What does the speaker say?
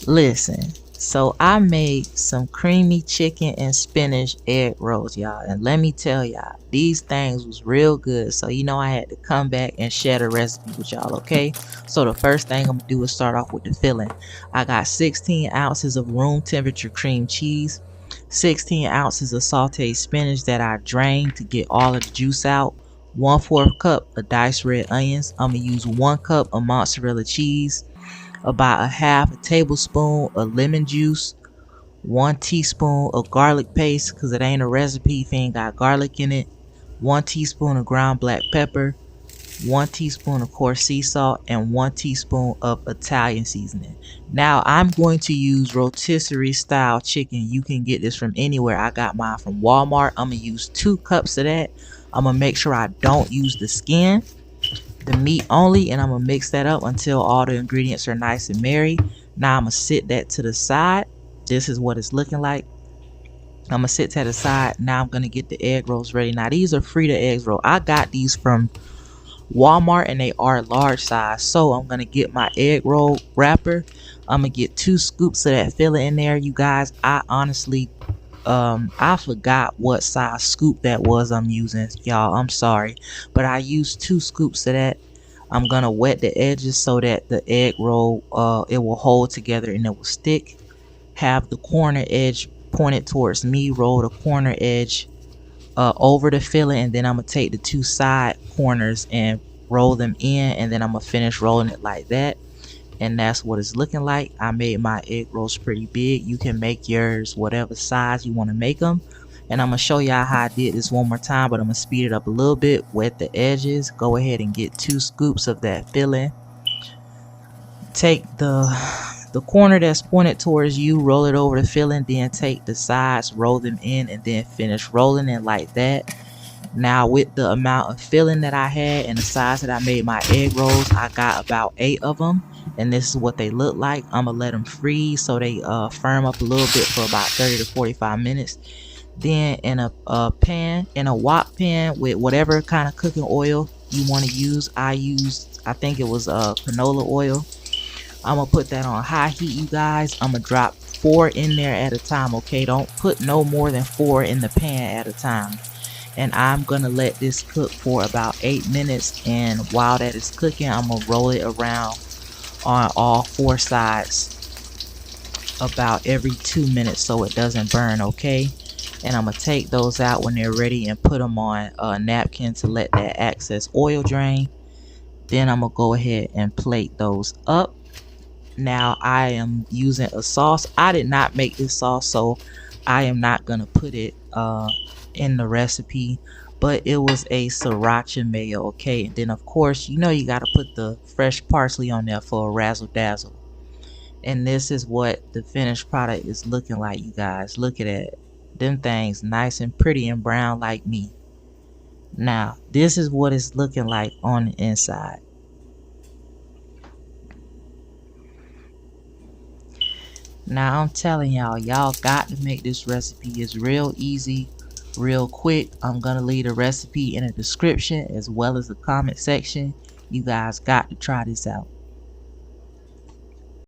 Listen, so I made some creamy chicken and spinach egg rolls, y'all. And let me tell y'all, these things was real good. So you know I had to come back and share the recipe with y'all, okay? So the first thing I'm gonna do is start off with the filling. I got 16 ounces of room temperature cream cheese, 16 ounces of sauteed spinach that I drained to get all of the juice out, 1/4 cup of diced red onions. I'm gonna use 1 cup of mozzarella cheese, about a half a tablespoon of lemon juice, 1 teaspoon of garlic paste because it ain't a recipe if it ain't got garlic in it, 1 teaspoon of ground black pepper, 1 teaspoon of coarse sea salt, and 1 teaspoon of Italian seasoning. Now I'm going to use rotisserie style chicken. You can get this from anywhere. I got mine from Walmart. I'm gonna use 2 cups of that. I'm gonna make sure I don't use the skin, the meat only, and I'm gonna mix that up until all the ingredients are nice and merry. Now I'm gonna sit that to the side. This is what it's looking like. I'm gonna sit to the side. Now I'm gonna get the egg rolls ready. Now these are Frida egg rolls. I got these from Walmart and they are large size. So I'm gonna get my egg roll wrapper. I'm gonna get 2 scoops of that filling in there. You guys, I honestly I forgot what size scoop that was I'm using, y'all. I'm sorry, but I used 2 scoops of that. I'm gonna wet the edges so that the egg roll it will hold together and it will stick. Have the corner edge pointed towards me. Roll the corner edge over the filling, and then I'm gonna take the 2 side corners and roll them in, and then I'm gonna finish rolling it like that. And that's what it's looking like. I made my egg rolls pretty big. You can make yours whatever size you want to make them. And I'm gonna show y'all how I did this one more time, but I'm gonna speed it up a little bit. Wet the edges. Go ahead and get 2 scoops of that filling. Take the corner that's pointed towards you, roll it over the filling, then take the sides, roll them in, and then finish rolling it like that. Now with the amount of filling that I had and the size that I made my egg rolls, I got about 8 of them, and this is what they look like. I'm gonna let them freeze so they firm up a little bit for about 30 to 45 minutes. Then in a pan, in a wok pan with whatever kind of cooking oil you want to use, I think it was canola oil. I'm gonna put that on high heat, you guys. I'm gonna drop 4 in there at a time, okay? Don't put no more than 4 in the pan at a time. And I'm gonna let this cook for about 8 minutes, and while that is cooking, I'm gonna roll it around on all 4 sides about every 2 minutes so it doesn't burn, okay? And I'm gonna take those out when they're ready and put them on a napkin to let that excess oil drain. Then I'm gonna go ahead and plate those up. Now I am using a sauce. I did not make this sauce, so I am not gonna put it in the recipe, but it was a sriracha mayo, okay? And then of course, you know, you got to put the fresh parsley on there for a razzle dazzle. And this is what the finished product is looking like, you guys. Look at it. Them things nice and pretty and brown like me. Now this is what it's looking like on the inside. Now I'm telling y'all, y'all got to make this recipe. It's real easy, real quick. I'm gonna leave the recipe in the description as well as the comment section. You guys got to try this out.